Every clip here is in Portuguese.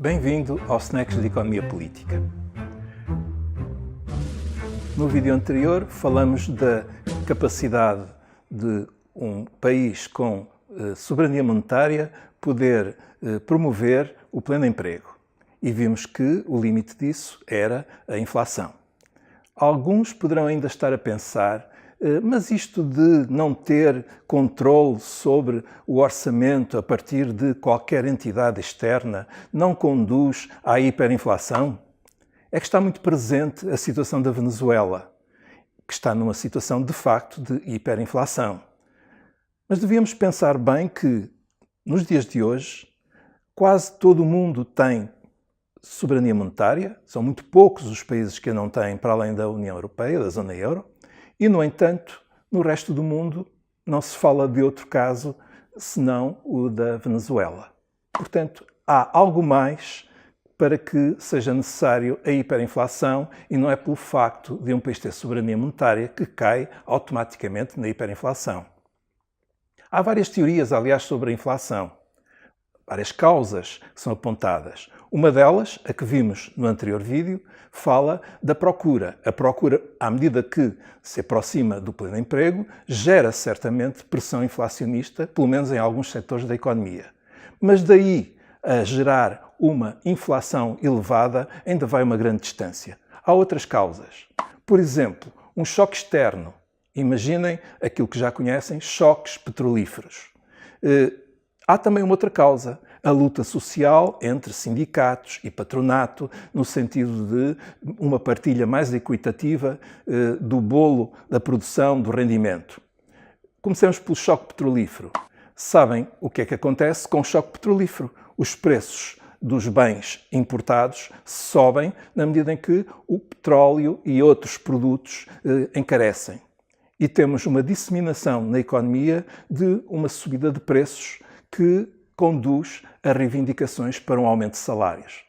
Bem-vindo ao Snacks de Economia Política. No vídeo anterior falamos da capacidade de um país com soberania monetária poder promover o pleno emprego e vimos que o limite disso era a inflação. Alguns poderão ainda estar a pensar, mas isto de não ter controle sobre o orçamento a partir de qualquer entidade externa não conduz à hiperinflação? É que está muito presente a situação da Venezuela, que está numa situação de facto de hiperinflação. Mas devíamos pensar bem que, nos dias de hoje, quase todo o mundo tem soberania monetária, são muito poucos os países que a não têm para além da União Europeia, da zona euro, e, no entanto, no resto do mundo não se fala de outro caso senão o da Venezuela. Portanto, há algo mais para que seja necessário a hiperinflação e não é pelo facto de um país ter soberania monetária que cai automaticamente na hiperinflação. Há várias teorias, aliás, sobre a inflação. Várias causas que são apontadas. Uma delas, a que vimos no anterior vídeo, fala da procura. A procura, à medida que se aproxima do pleno emprego, gera certamente pressão inflacionista, pelo menos em alguns setores da economia. Mas daí a gerar uma inflação elevada ainda vai uma grande distância. Há outras causas. Por exemplo, um choque externo. Imaginem aquilo que já conhecem, choques petrolíferos. Há também uma outra causa, a luta social entre sindicatos e patronato, no sentido de uma partilha mais equitativa do bolo da produção, do rendimento. Comecemos pelo choque petrolífero. Sabem o que é que acontece com o choque petrolífero? Os preços dos bens importados sobem na medida em que o petróleo e outros produtos encarecem. E temos uma disseminação na economia de uma subida de preços que conduz a reivindicações para um aumento de salários.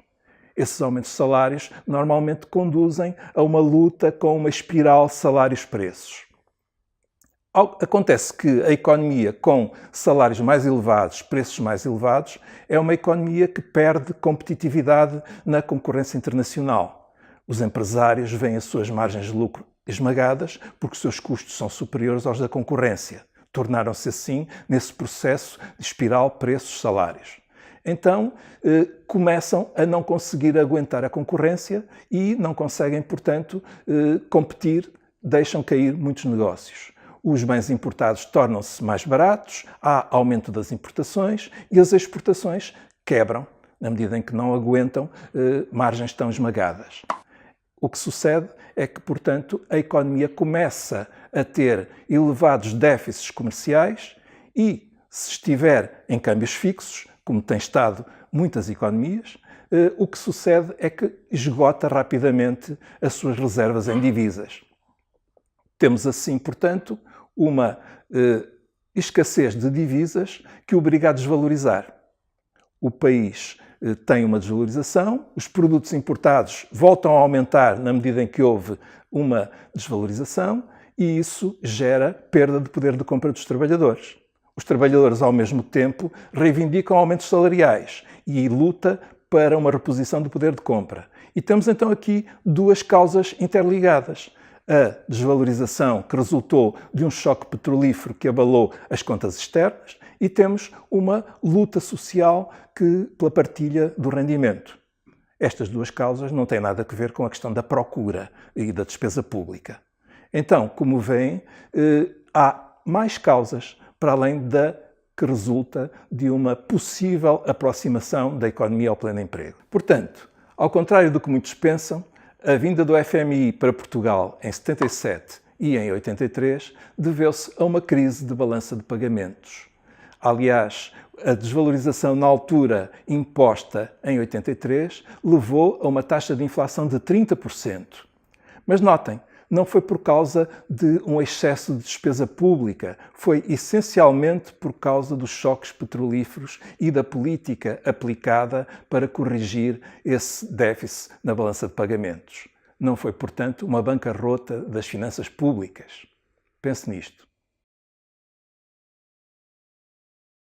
Esses aumentos de salários normalmente conduzem a uma luta com uma espiral salários-preços. Acontece que a economia com salários mais elevados, preços mais elevados, é uma economia que perde competitividade na concorrência internacional. Os empresários veem as suas margens de lucro esmagadas porque os seus custos são superiores aos da concorrência. Tornaram-se assim nesse processo de espiral preços-salários. Então, começam a não conseguir aguentar a concorrência e não conseguem, portanto, competir, deixam cair muitos negócios. Os bens importados tornam-se mais baratos, há aumento das importações e as exportações quebram, na medida em que não aguentam margens tão esmagadas. O que sucede é que, portanto, a economia começa a ter elevados déficits comerciais e, se estiver em câmbios fixos, como tem estado muitas economias, o que sucede é que esgota rapidamente as suas reservas em divisas. Temos assim, portanto, uma escassez de divisas que obriga a desvalorizar. O país tem uma desvalorização, os produtos importados voltam a aumentar na medida em que houve uma desvalorização e isso gera perda de poder de compra dos trabalhadores. Os trabalhadores, ao mesmo tempo, reivindicam aumentos salariais e luta para uma reposição do poder de compra. E temos então aqui duas causas interligadas. A desvalorização que resultou de um choque petrolífero que abalou as contas externas e temos uma luta social pela partilha do rendimento. Estas duas causas não têm nada a ver com a questão da procura e da despesa pública. Então, como veem, há mais causas para além da que resulta de uma possível aproximação da economia ao pleno emprego. Portanto, ao contrário do que muitos pensam, a vinda do FMI para Portugal em 77 e em 83 deveu-se a uma crise de balança de pagamentos. Aliás, a desvalorização na altura imposta em 83 levou a uma taxa de inflação de 30%. Mas notem, não foi por causa de um excesso de despesa pública, foi essencialmente por causa dos choques petrolíferos e da política aplicada para corrigir esse déficit na balança de pagamentos. Não foi, portanto, uma bancarrota das finanças públicas. Pense nisto.